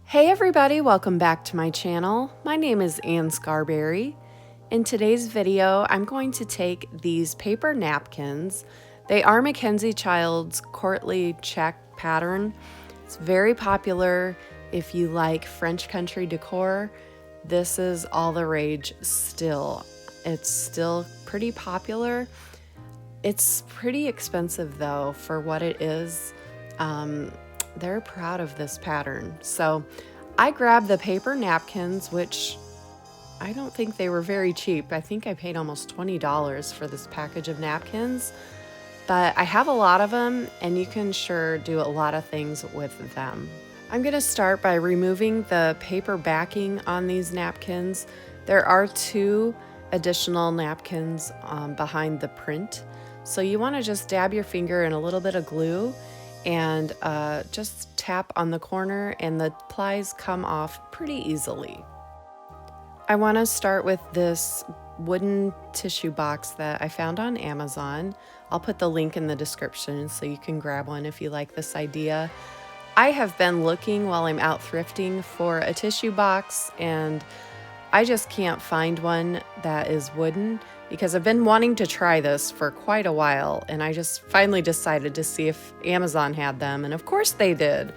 Hey everybody, welcome back to my channel. My name is Ann Scarberry. In today's video, I'm going to take these paper napkins. They are Mackenzie Childs Courtly check pattern. It's very popular if you like French country decor. This is all the rage still. It's still pretty popular. It's pretty expensive though for what it is. They're proud of this pattern. So I grabbed the paper napkins, which I don't think they were very cheap. I think I paid almost $20 for this package of napkins, but I have a lot of them and you can sure do a lot of things with them. I'm gonna start by removing the paper backing on these napkins. There are two additional napkins behind the print. So you wanna just dab your finger in a little bit of glue and just tap on the corner and the plies come off pretty easily. I want to start with this wooden tissue box that I found on Amazon. I'll put the link in the description so you can grab one if you like this idea. I have been looking while I'm out thrifting for a tissue box and I just can't find one that is wooden because I've been wanting to try this for quite a while and I just finally decided to see if Amazon had them, and of course they did.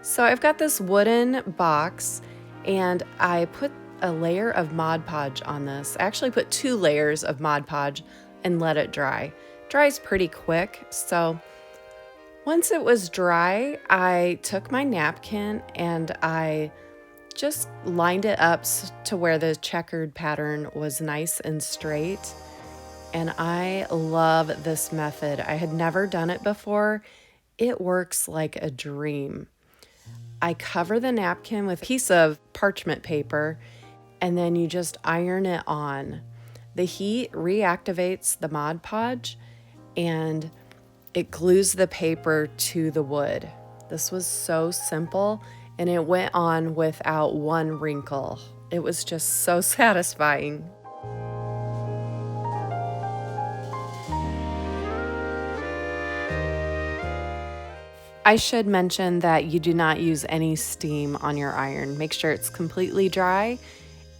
So I've got this wooden box and I put a layer of Mod Podge on this. I actually put 2 layers of Mod Podge and let it dry. Dries pretty quick, so once it was dry, I took my napkin and I just lined it up to where the checkered pattern was nice and straight. And I love this method. I had never done it before. It works like a dream. I cover the napkin with a piece of parchment paper and then you just iron it on. The heat reactivates the Mod Podge and it glues the paper to the wood. This was so simple and it went on without one wrinkle. It was just so satisfying. I should mention that you do not use any steam on your iron. Make sure it's completely dry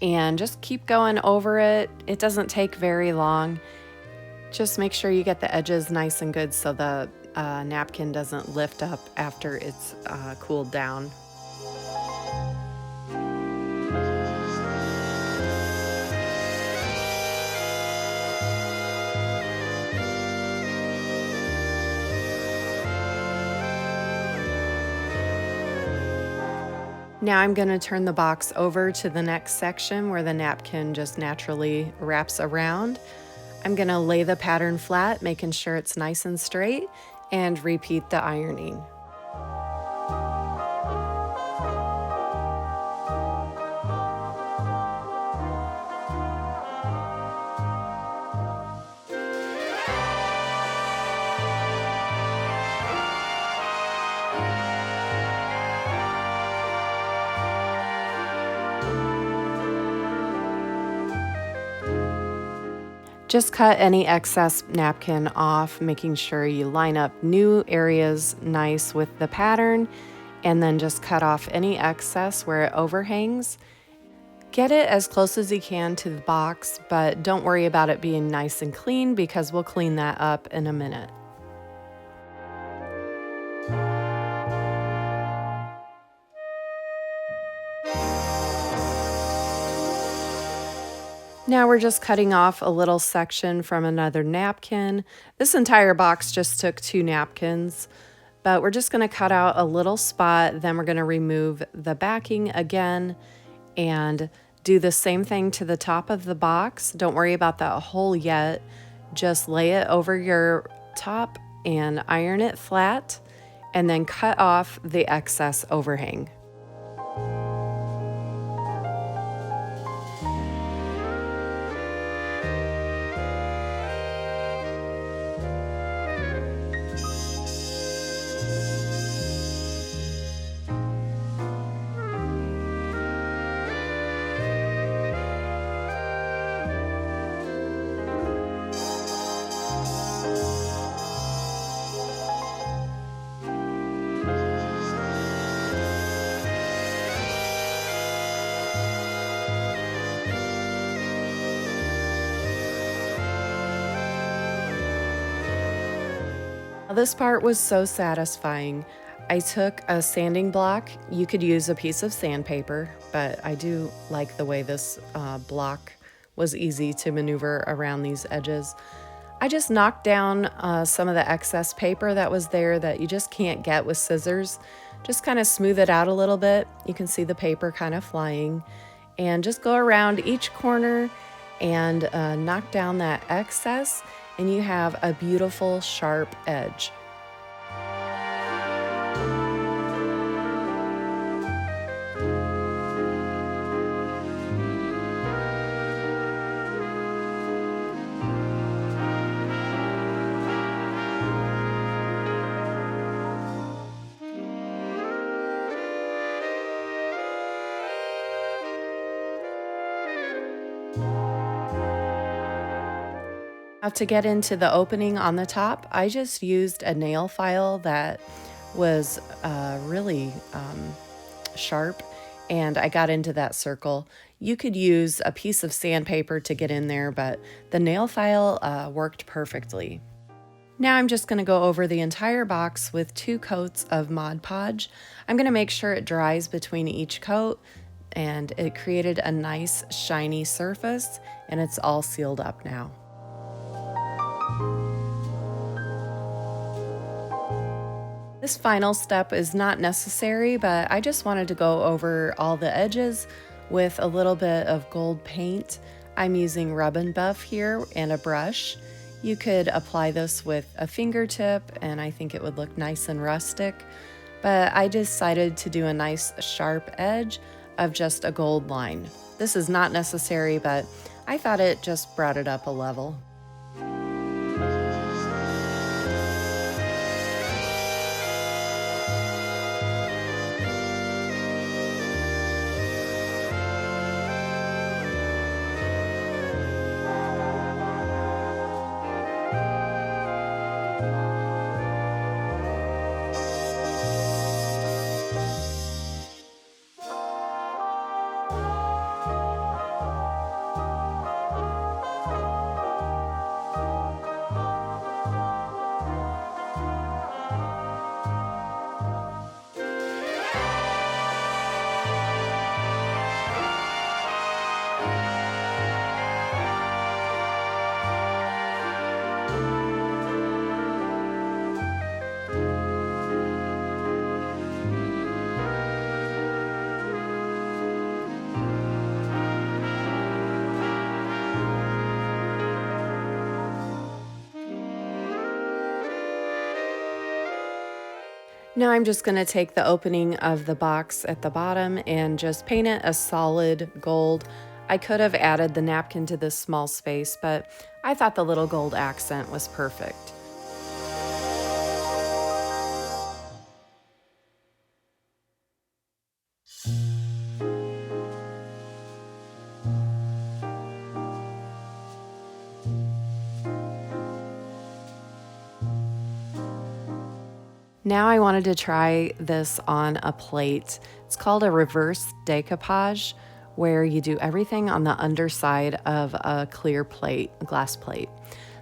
and just keep going over it. It doesn't take very long. Just make sure you get the edges nice and good so the napkin doesn't lift up after it's cooled down. Now I'm going to turn the box over to the next section where the napkin just naturally wraps around. I'm going to lay the pattern flat, making sure it's nice and straight, and repeat the ironing. Just cut any excess napkin off, making sure you line up new areas nice with the pattern, and then just cut off any excess where it overhangs. Get it as close as you can to the box, but don't worry about it being nice and clean because we'll clean that up in a minute. Now we're just cutting off a little section from another napkin. This entire box just took 2 napkins, but we're just going to cut out a little spot. Then we're going to remove the backing again and do the same thing to the top of the box. Don't worry about that hole yet. Just lay it over your top and iron it flat and then cut off the excess overhang. This part was so satisfying. I took a sanding block. You could use a piece of sandpaper, but I do like the way this block was easy to maneuver around these edges. I just knocked down some of the excess paper that was there that you just can't get with scissors. Just kind of smooth it out a little bit. You can see the paper kind of flying. And just go around each corner and knock down that excess, and you have a beautiful sharp edge. Now to get into the opening on the top, I just used a nail file that was really sharp, and I got into that circle. You could use a piece of sandpaper to get in there, but the nail file worked perfectly. Now I'm just going to go over the entire box with 2 coats of Mod Podge. I'm going to make sure it dries between each coat, and it created a nice shiny surface, and it's all sealed up now. This final step is not necessary, but I just wanted to go over all the edges with a little bit of gold paint. I'm using Rub and Buff here and a brush. You could apply this with a fingertip, and I think it would look nice and rustic, but I decided to do a nice sharp edge of just a gold line. This is not necessary, but I thought it just brought it up a level. Now I'm just going to take the opening of the box at the bottom and just paint it a solid gold. I could have added the napkin to this small space, but I thought the little gold accent was perfect. Now I wanted to try this on a plate. It's called a reverse decoupage, where you do everything on the underside of a clear plate, a glass plate.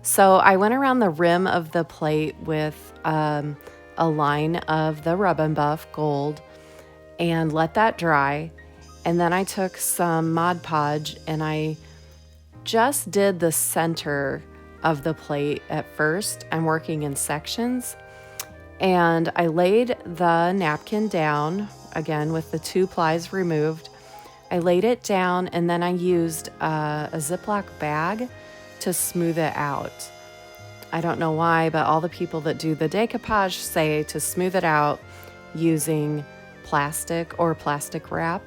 So I went around the rim of the plate with a line of the Rub and Buff gold and let that dry. And then I took some Mod Podge and I just did the center of the plate at first. I'm working in sections. And I laid the napkin down, again with the 2 plies removed. I laid it down, and then I used a Ziploc bag to smooth it out. I don't know why, but all the people that do the decoupage say to smooth it out using plastic or plastic wrap.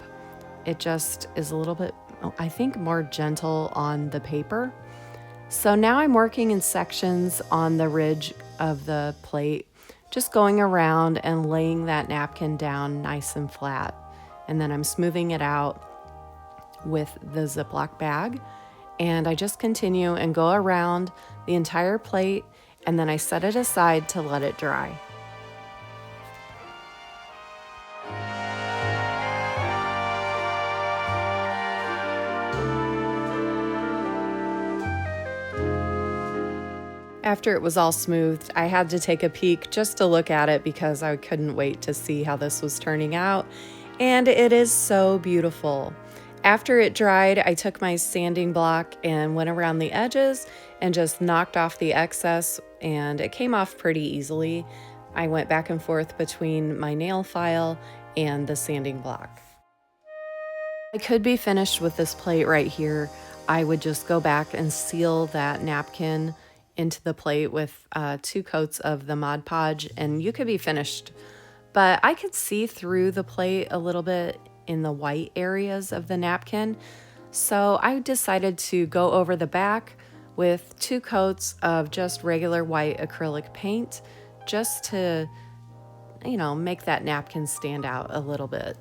It just is a little bit, I think, more gentle on the paper. So now I'm working in sections on the ridge of the plate, just going around and laying that napkin down nice and flat. And then I'm smoothing it out with the Ziploc bag. And I just continue and go around the entire plate, and then I set it aside to let it dry. After it was all smoothed, I had to take a peek just to look at it because I couldn't wait to see how this was turning out. And it is so beautiful. After it dried, I took my sanding block and went around the edges and just knocked off the excess, and it came off pretty easily. I went back and forth between my nail file and the sanding block. I could be finished with this plate right here. I would just go back and seal that napkin into the plate with 2 coats of the Mod Podge, and you could be finished. But I could see through the plate a little bit in the white areas of the napkin, so I decided to go over the back with 2 coats of just regular white acrylic paint, just to, make that napkin stand out a little bit.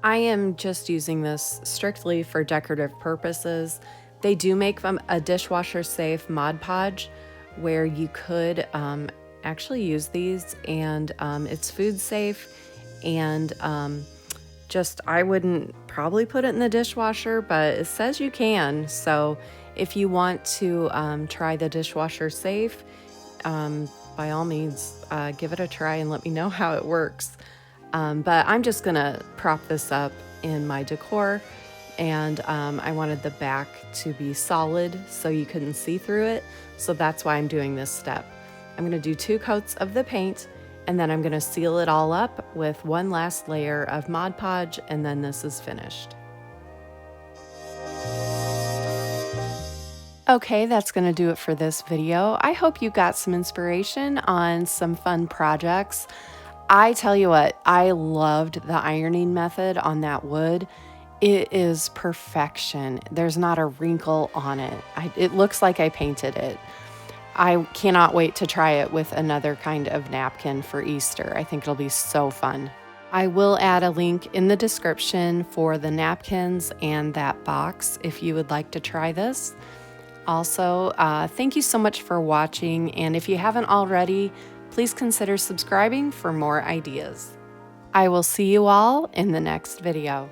I am just using this strictly for decorative purposes. They do make a dishwasher safe Mod Podge where you could actually use these, and it's food safe, and I wouldn't probably put it in the dishwasher, but it says you can. So if you want to try the dishwasher safe, by all means, give it a try and let me know how it works. But I'm just gonna prop this up in my decor, and I wanted the back to be solid so you couldn't see through it. So that's why I'm doing this step. I'm gonna do 2 coats of the paint, and then I'm gonna seal it all up with one last layer of Mod Podge, and then this is finished. Okay, that's gonna do it for this video. I hope you got some inspiration on some fun projects. I tell you what, I loved the ironing method on that wood. It is perfection. There's not a wrinkle on it. It looks like I painted it. I cannot wait to try it with another kind of napkin for Easter. I think it'll be so fun. I will add a link in the description for the napkins and that box if you would like to try this. Also, thank you so much for watching, and if you haven't already, please consider subscribing for more ideas. I will see you all in the next video.